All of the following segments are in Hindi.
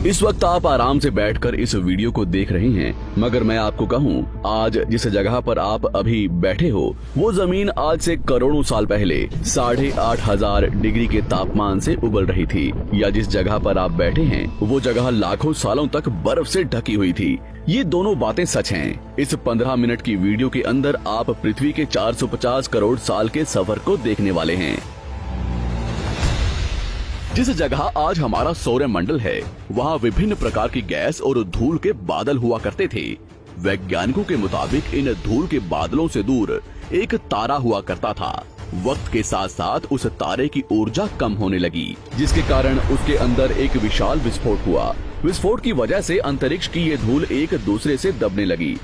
इस वक्त आप आराम से बैठकर इस वीडियो को देख रहे हैं, मगर मैं आपको कहूं, आज जिस जगह पर आप अभी बैठे हो वो जमीन आज से करोड़ों साल पहले 8,500 डिग्री के तापमान से उबल रही थी, या जिस जगह पर आप बैठे हैं वो जगह लाखों सालों तक बर्फ से ढकी हुई थी। ये दोनों बातें सच हैं। इस 15 मिनट की वीडियो के अंदर आप पृथ्वी के 450 करोड़ साल के सफर को देखने वाले हैं। जिस जगह आज हमारा सौरमंडल है, वहाँ विभिन्न प्रकार की गैस और धूल के बादल हुआ करते थे। वैज्ञानिकों के मुताबिक इन धूल के बादलों से दूर एक तारा हुआ करता था। वक्त के साथ साथ उस तारे की ऊर्जा कम होने लगी, जिसके कारण उसके अंदर एक विशाल विस्फोट हुआ। विस्फोट की वजह से अंतरिक्ष की ये धूल एक दूसरे से दबने लगी।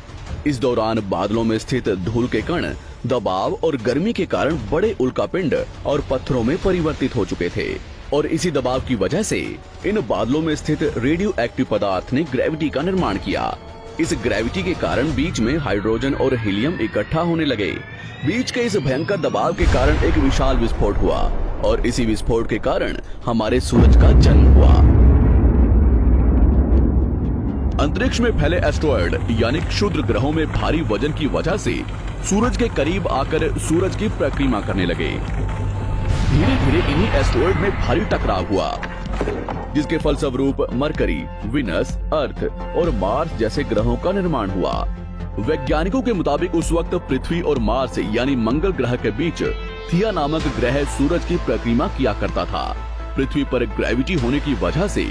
इस दौरान बादलों में स्थित धूल के कण दबाव और गर्मी के कारण बड़े उल्कापिंड और पत्थरों में परिवर्तित हो चुके थे, और इसी दबाव की वजह से इन बादलों में स्थित रेडियो एक्टिव पदार्थ ने ग्रेविटी का निर्माण किया। इस ग्रेविटी के कारण बीच में हाइड्रोजन और हीलियम इकट्ठा होने लगे। बीच के इस भयंकर दबाव के कारण एक विशाल विस्फोट हुआ, और इसी विस्फोट के कारण हमारे सूरज का जन्म हुआ। अंतरिक्ष में फैले एस्टेरॉयड यानी क्षुद्र ग्रहों में भारी वजन की वजह से सूरज के करीब आकर सूरज की परिक्रमा करने लगे। धीरे धीरे इन्हीं एस्टेरॉयड में भारी टकराव हुआ, जिसके फलस्वरूप मरकरी, विनस, अर्थ और मार्स जैसे ग्रहों का निर्माण हुआ। वैज्ञानिकों के मुताबिक उस वक्त पृथ्वी और मार्स यानी मंगल ग्रह के बीच थिया नामक ग्रह सूरज की परिक्रमा किया करता था। पृथ्वी पर ग्रेविटी होने की वजह से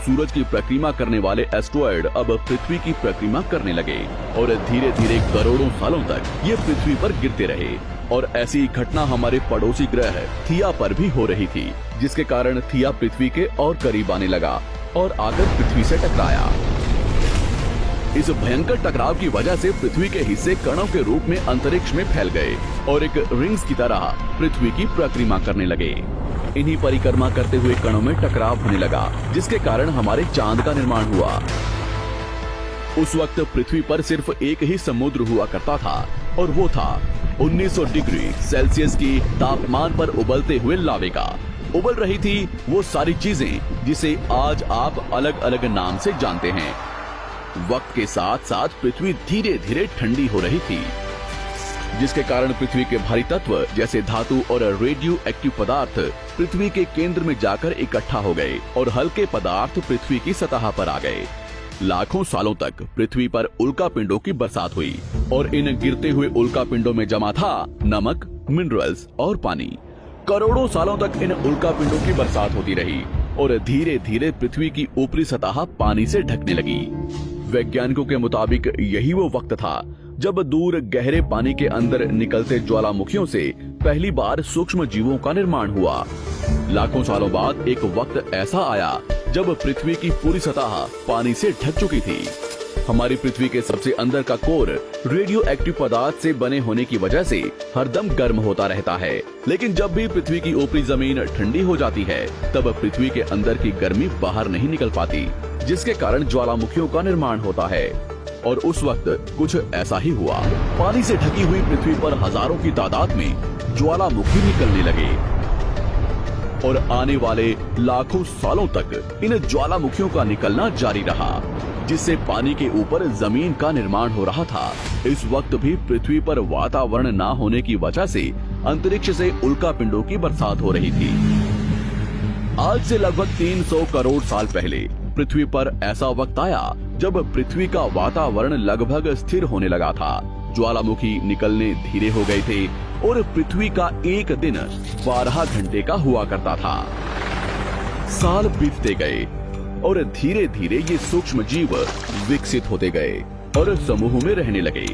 सूरज की परिक्रमा करने वाले एस्टेरॉयड अब पृथ्वी की परिक्रमा करने लगे, और धीरे धीरे करोड़ों सालों तक ये पृथ्वी पर गिरते रहे। और ऐसी घटना हमारे पड़ोसी ग्रह थिया पर भी हो रही थी, जिसके कारण थिया पृथ्वी के और करीब आने लगा और आकर पृथ्वी से टकराया। इस भयंकर टकराव की वजह से पृथ्वी के हिस्से कणों के रूप में अंतरिक्ष में फैल गए और एक रिंग्स की तरह पृथ्वी की परिक्रमा करने लगे। इन्हीं परिक्रमा करते हुए कणों में टकराव होने लगा, जिसके कारण हमारे चांद का निर्माण हुआ। उस वक्त पृथ्वी पर सिर्फ एक ही समुद्र हुआ करता था, और वो था 1900 डिग्री सेल्सियस की तापमान पर उबलते हुए लावे का। उबल रही थी वो सारी चीजें जिसे आज आप अलग अलग नाम से जानते हैं। वक्त के साथ साथ पृथ्वी धीरे धीरे ठंडी हो रही थी, जिसके कारण पृथ्वी के भारी तत्व जैसे धातु और रेडियो एक्टिव पदार्थ पृथ्वी के केंद्र में जाकर इकट्ठा हो गए, और हल्के पदार्थ पृथ्वी की सतह पर आ गए। लाखों सालों तक पृथ्वी पर उल्कापिंडों की बरसात हुई, और इन गिरते हुए उल्कापिंडों में जमा था नमक, मिनरल्स और पानी। करोड़ों सालों तक इन उल्कापिंडों की बरसात होती रही, और धीरे धीरे पृथ्वी की ऊपरी सतह पानी से ढकने लगी। वैज्ञानिकों के मुताबिक यही वो वक्त था जब दूर गहरे पानी के अंदर निकलते ज्वालामुखियों से पहली बार सूक्ष्म जीवों का निर्माण हुआ। लाखों सालों बाद एक वक्त ऐसा आया जब पृथ्वी की पूरी सतह पानी से ढक चुकी थी। हमारी पृथ्वी के सबसे अंदर का कोर रेडियो एक्टिव पदार्थ से बने होने की वजह से हरदम गर्म होता रहता है, लेकिन जब भी पृथ्वी की ऊपरी जमीन ठंडी हो जाती है, तब पृथ्वी के अंदर की गर्मी बाहर नहीं निकल पाती, जिसके कारण ज्वालामुखियों का निर्माण होता है। और उस वक्त कुछ ऐसा ही हुआ। पानी से ढकी हुई पृथ्वी पर हजारों की तादाद में ज्वालामुखी निकलने लगे, और आने वाले लाखों सालों तक इन ज्वालामुखियों का निकलना जारी रहा, जिससे पानी के ऊपर जमीन का निर्माण हो रहा था। इस वक्त भी पृथ्वी पर वातावरण न होने की वजह से अंतरिक्ष से उल्कापिंडों की बरसात हो रही थी। आज से लगभग 300 करोड़ साल पहले पृथ्वी पर ऐसा वक्त आया जब पृथ्वी का वातावरण लगभग स्थिर होने लगा था। ज्वालामुखी निकलने धीरे हो गए थे, और पृथ्वी का एक दिन 12 घंटे का हुआ करता था। साल बीतते गए, और धीरे धीरे ये सूक्ष्म जीव विकसित होते गए और समूह में रहने लगे।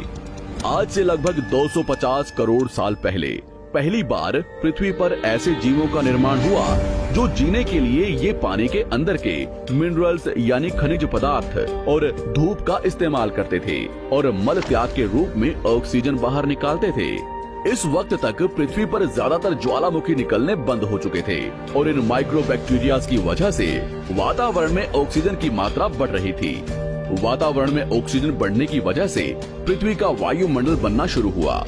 आज से लगभग 250 करोड़ साल पहले पहली बार पृथ्वी पर ऐसे जीवों का निर्माण हुआ जो जीने के लिए ये पानी के अंदर के मिनरल्स यानी खनिज पदार्थ और धूप का इस्तेमाल करते थे, और मल त्याग के रूप में ऑक्सीजन बाहर निकालते थे। इस वक्त तक पृथ्वी पर ज्यादातर ज्वालामुखी निकलने बंद हो चुके थे, और इन माइक्रोबैक्टीरियाज की वजह से वातावरण में ऑक्सीजन की मात्रा बढ़ रही थी। वातावरण में ऑक्सीजन बढ़ने की वजह से पृथ्वी का वायुमंडल बनना शुरू हुआ,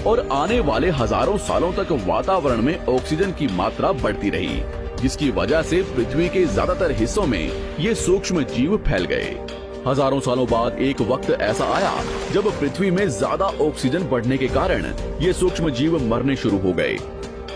और आने वाले हजारों सालों तक वातावरण में ऑक्सीजन की मात्रा बढ़ती रही। जिसकी वजह से पृथ्वी के ज्यादातर हिस्सों में ये सूक्ष्म जीव फैल गए। हजारों सालों बाद एक वक्त ऐसा आया जब पृथ्वी में ज्यादा ऑक्सीजन बढ़ने के कारण ये सूक्ष्म जीव मरने शुरू हो गए।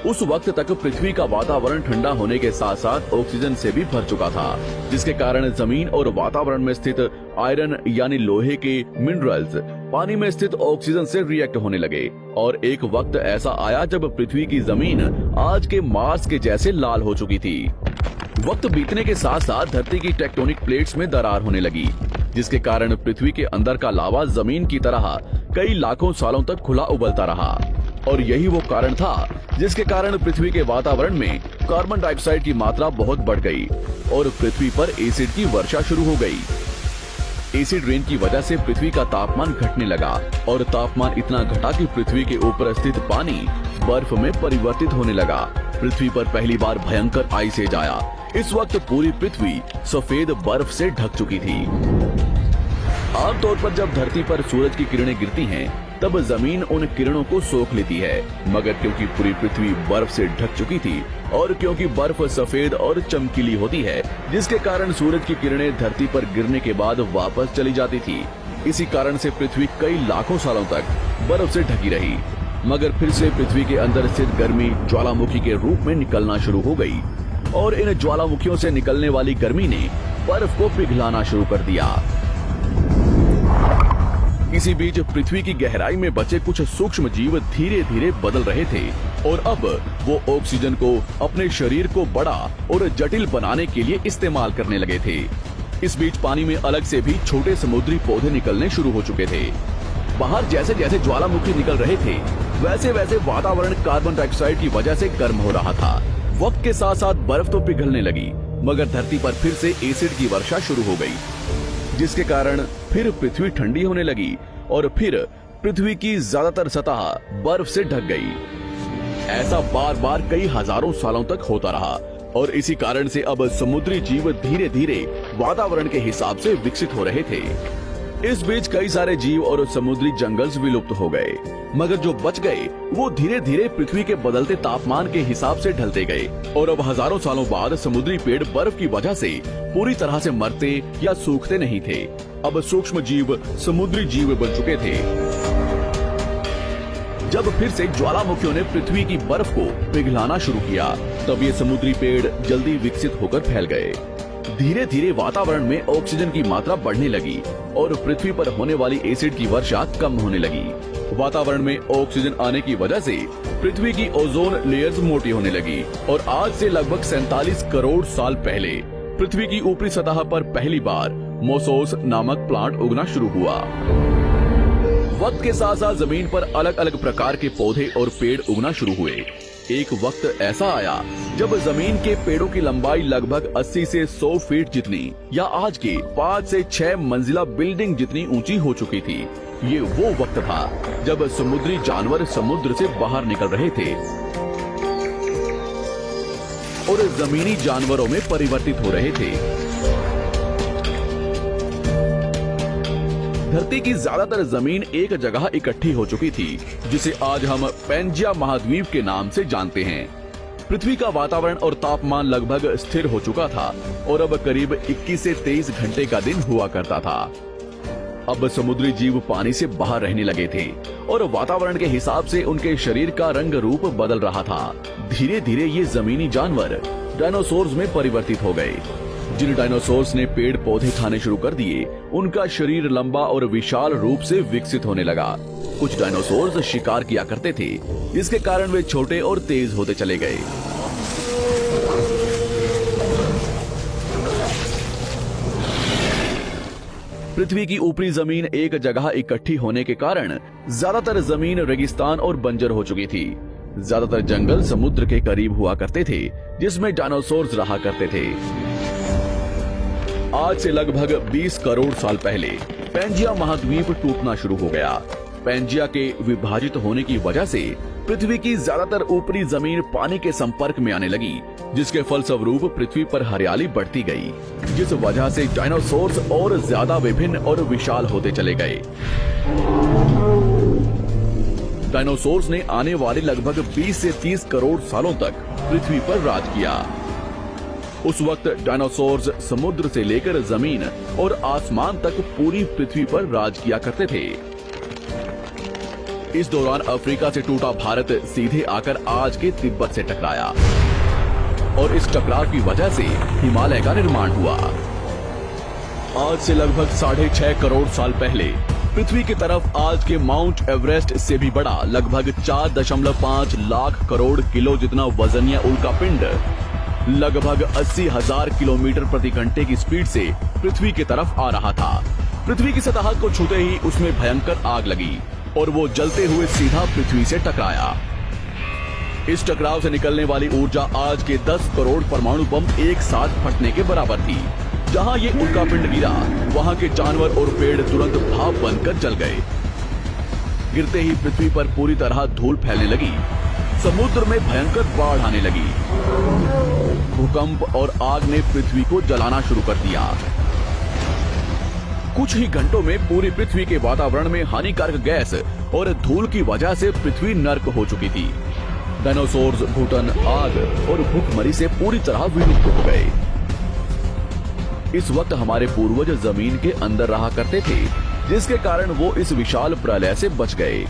उस वक्त तक पृथ्वी का वातावरण ठंडा होने के साथ साथ ऑक्सीजन से भी भर चुका था, जिसके कारण जमीन और वातावरण में स्थित आयरन यानी लोहे के मिनरल्स पानी में स्थित ऑक्सीजन से रिएक्ट होने लगे। और एक वक्त ऐसा आया जब पृथ्वी की जमीन आज के मार्स के जैसे लाल हो चुकी थी। वक्त बीतने के साथ साथ धरती की टेक्टोनिक प्लेट्स में दरार होने लगी, जिसके कारण पृथ्वी के अंदर का लावा जमीन की तरह कई लाखों सालों तक खुला उबलता रहा। और यही वो कारण था जिसके कारण पृथ्वी के वातावरण में कार्बन डाइऑक्साइड की मात्रा बहुत बढ़ गई और पृथ्वी पर एसिड की वर्षा शुरू हो गई। एसिड रेन की वजह से पृथ्वी का तापमान घटने लगा और तापमान इतना घटा कि पृथ्वी के ऊपर स्थित पानी बर्फ में परिवर्तित होने लगा। पृथ्वी पर पहली बार भयंकर आइस एज आया। इस वक्त पूरी पृथ्वी सफेद बर्फ से ढक चुकी थी। आमतौर पर जब धरती पर सूरज की किरणें गिरती हैं, तब जमीन उन किरणों को सोख लेती है, मगर क्योंकि पूरी पृथ्वी बर्फ से ढक चुकी थी और क्योंकि बर्फ सफेद और चमकीली होती है, जिसके कारण सूरज की किरणें धरती पर गिरने के बाद वापस चली जाती थी। इसी कारण से पृथ्वी कई लाखों सालों तक बर्फ से ढकी रही, मगर फिर से पृथ्वी के अंदर स्थित गर्मी ज्वालामुखी के रूप में निकलना शुरू हो गई और इन ज्वालामुखियों से निकलने वाली गर्मी ने बर्फ को पिघलाना शुरू कर दिया। इसी बीच पृथ्वी की गहराई में बचे कुछ सूक्ष्म जीव धीरे धीरे बदल रहे थे और अब वो ऑक्सीजन को अपने शरीर को बड़ा और जटिल बनाने के लिए इस्तेमाल करने लगे थे। इस बीच पानी में अलग से भी छोटे समुद्री पौधे निकलने शुरू हो चुके थे। बाहर जैसे जैसे ज्वालामुखी निकल रहे थे, वैसे वैसे वातावरण कार्बन डाइऑक्साइड की वजह से गर्म हो रहा था। वक्त के साथ साथ बर्फ तो पिघलने लगी, मगर धरती पर फिर से एसिड की वर्षा शुरू हो गई, जिसके कारण फिर पृथ्वी ठंडी होने लगी और फिर पृथ्वी की ज्यादातर सतह बर्फ से ढक गई। ऐसा बार बार कई हजारों सालों तक होता रहा और इसी कारण से अब समुद्री जीव धीरे धीरे वातावरण के हिसाब से विकसित हो रहे थे। इस बीच कई सारे जीव और समुद्री जंगल्स विलुप्त हो गए, मगर जो बच गए वो धीरे धीरे पृथ्वी के बदलते तापमान के हिसाब से ढलते गए और अब हजारों सालों बाद समुद्री पेड़ बर्फ की वजह से पूरी तरह से मरते या सूखते नहीं थे। अब सूक्ष्म जीव समुद्री जीव बन चुके थे। जब फिर से ज्वालामुखियों ने पृथ्वी की बर्फ को पिघलाना शुरू किया, तब ये समुद्री पेड़ जल्दी विकसित होकर फैल गए। धीरे धीरे वातावरण में ऑक्सीजन की मात्रा बढ़ने लगी और पृथ्वी पर होने वाली एसिड की वर्षा कम होने लगी। वातावरण में ऑक्सीजन आने की वजह से पृथ्वी की ओजोन लेयर्स मोटी होने लगी और आज से लगभग 47 करोड़ साल पहले पृथ्वी की ऊपरी सतह पर पहली बार मोसोस नामक प्लांट उगना शुरू हुआ। वक्त के साथ साथ जमीन पर अलग अलग प्रकार के पौधे और पेड़ उगना शुरू हुए। एक वक्त ऐसा आया जब जमीन के पेड़ों की लंबाई लगभग 80 से 100 फीट जितनी या आज के 5 से 6 मंजिला बिल्डिंग जितनी ऊंची हो चुकी थी। ये वो वक्त था जब समुद्री जानवर समुद्र से बाहर निकल रहे थे और जमीनी जानवरों में परिवर्तित हो रहे थे। धरती की ज्यादातर जमीन एक जगह इकट्ठी हो चुकी थी, जिसे आज हम पैंजिया महाद्वीप के नाम से जानते हैं। पृथ्वी का वातावरण और तापमान लगभग स्थिर हो चुका था और अब करीब 21 से 23 घंटे का दिन हुआ करता था। अब समुद्री जीव पानी से बाहर रहने लगे थे और वातावरण के हिसाब से उनके शरीर का रंग रूप बदल रहा था। धीरे धीरे ये जमीनी जानवर डायनासोर्स में परिवर्तित हो गए। जिन डायनासोर्स ने पेड़ पौधे खाने शुरू कर दिए, उनका शरीर लंबा और विशाल रूप से विकसित होने लगा। कुछ डायनासोर्स शिकार किया करते थे, जिसके कारण वे छोटे और तेज होते चले गए। पृथ्वी की ऊपरी जमीन एक जगह इकट्ठी होने के कारण ज्यादातर जमीन रेगिस्तान और बंजर हो चुकी थी। ज्यादातर जंगल समुद्र के करीब हुआ करते थे, जिसमें डायनासोर्स रहा करते थे। आज से लगभग 20 करोड़ साल पहले पैंजिया महाद्वीप टूटना शुरू हो गया। पैंजिया के विभाजित होने की वजह से पृथ्वी की ज्यादातर ऊपरी जमीन पानी के संपर्क में आने लगी, जिसके फलस्वरूप पृथ्वी पर हरियाली बढ़ती गई, जिस वजह से डायनासोर्स और ज्यादा विभिन्न और विशाल होते चले गए। डायनासोर्स ने आने वाले लगभग 20 से 30 करोड़ सालों तक पृथ्वी पर राज किया। उस वक्त डायनासोर्स समुद्र से लेकर जमीन और आसमान तक पूरी पृथ्वी पर राज किया करते थे। इस दौरान अफ्रीका से टूटा भारत सीधे आकर आज के तिब्बत से टकराया और इस टकराव की वजह से हिमालय का निर्माण हुआ। आज से लगभग 6.5 करोड़ साल पहले पृथ्वी की तरफ आज के माउंट एवरेस्ट से भी बड़ा लगभग 4.5 लाख करोड़ किलो जितना वजनिया उल्कापिंड लगभग 80,000 किलोमीटर प्रति घंटे की स्पीड से पृथ्वी की तरफ आ रहा था। पृथ्वी की सतह को छूते ही उसमें भयंकर आग लगी और वो जलते हुए सीधा पृथ्वी से टकराया। इस टकराव से निकलने वाली ऊर्जा आज के 10 करोड़ परमाणु बम एक साथ फटने के बराबर थी। जहां ये उल्कापिंड गिरा वहां के जानवर और पेड़ तुरंत भाप बनकर जल गए। गिरते ही पृथ्वी पर पूरी तरह धूल फैलने लगी। समुद्र में भयंकर बाढ़ आने लगी। भूकंप और आग ने पृथ्वी को जलाना शुरू कर दिया। कुछ ही घंटों में पूरी पृथ्वी के वातावरण में हानिकारक गैस और धूल की वजह से पृथ्वी नर्क हो चुकी थी। डायनासोर्स, घुटन, आग और भूखमरी से पूरी तरह विलुप्त हो गए। इस वक्त हमारे पूर्वज जमीन के अंदर रहा करते थे, जिसके कारण वो इस विशाल प्रलय से बच गए।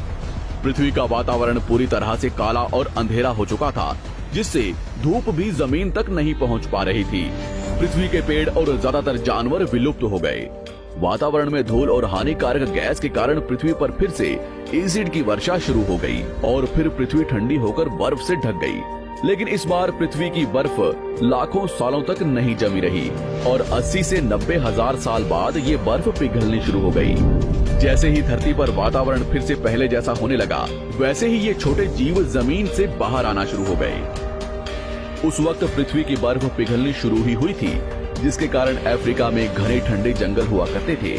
पृथ्वी का वातावरण पूरी तरह से काला और अंधेरा हो चुका था, जिससे धूप भी जमीन तक नहीं पहुंच पा रही थी। पृथ्वी के पेड़ और ज्यादातर जानवर विलुप्त हो गए। वातावरण में धूल और हानिकारक गैस के कारण पृथ्वी पर फिर से एसिड की वर्षा शुरू हो गई और फिर पृथ्वी ठंडी होकर बर्फ से ढक गई। लेकिन इस बार पृथ्वी की बर्फ लाखों सालों तक नहीं जमी रही और 80 से 90 हजार साल बाद ये बर्फ पिघलनी शुरू हो गई। जैसे ही धरती पर वातावरण फिर से पहले जैसा होने लगा, वैसे ही ये छोटे जीव जमीन से बाहर आना शुरू हो गए। उस वक्त पृथ्वी की बर्फ पिघलनी शुरू ही हुई थी, जिसके कारण अफ्रीका में घने ठंडे जंगल हुआ करते थे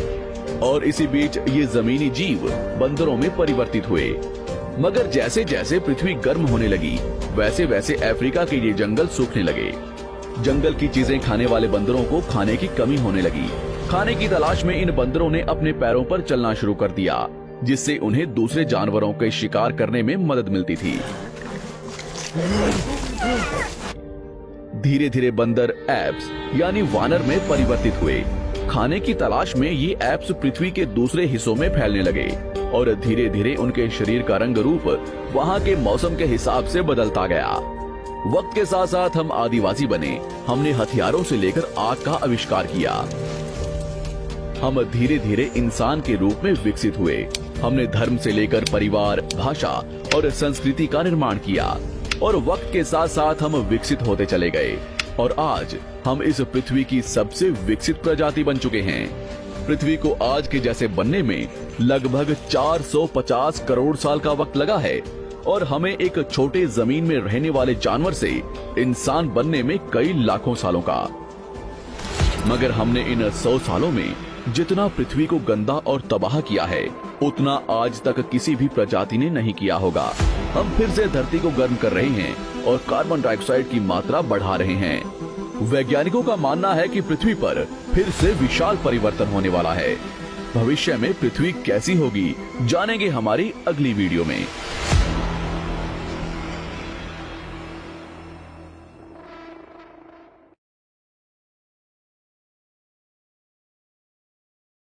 और इसी बीच ये जमीनी जीव बंदरों में परिवर्तित हुए। मगर जैसे जैसे पृथ्वी गर्म होने लगी, वैसे वैसे अफ्रीका के ये जंगल सूखने लगे। जंगल की चीजें खाने वाले बंदरों को खाने की कमी होने लगी। खाने की तलाश में इन बंदरों ने अपने पैरों पर चलना शुरू कर दिया, जिससे उन्हें दूसरे जानवरों के शिकार करने में मदद मिलती थी। धीरे धीरे बंदर एप्स यानी वानर में परिवर्तित हुए। खाने की तलाश में ये एप्स पृथ्वी के दूसरे हिस्सों में फैलने लगे और धीरे धीरे उनके शरीर का रंग रूप वहाँ के मौसम के हिसाब से बदलता गया। वक्त के साथ साथ हम आदिवासी बने। हमने हथियारों से लेकर आग का आविष्कार किया। हम धीरे धीरे इंसान के रूप में विकसित हुए। हमने धर्म से लेकर परिवार, भाषा और संस्कृति का निर्माण किया और वक्त के साथ साथ हम विकसित होते चले गए और आज हम इस पृथ्वी की सबसे विकसित प्रजाति बन चुके हैं। पृथ्वी को आज के जैसे बनने में लगभग 450 करोड़ साल का वक्त लगा है और हमें एक छोटे जमीन में रहने वाले जानवर से इंसान बनने में कई लाखों सालों का। मगर हमने इन 100 सालों में जितना पृथ्वी को गंदा और तबाह किया है, उतना आज तक किसी भी प्रजाति ने नहीं किया होगा। हम फिर से धरती को गर्म कर रहे हैं और कार्बन डाइऑक्साइड की मात्रा बढ़ा रहे हैं। वैज्ञानिकों का मानना है कि पृथ्वी पर फिर से विशाल परिवर्तन होने वाला है। भविष्य में पृथ्वी कैसी होगी, जानेंगे हमारी अगली वीडियो में।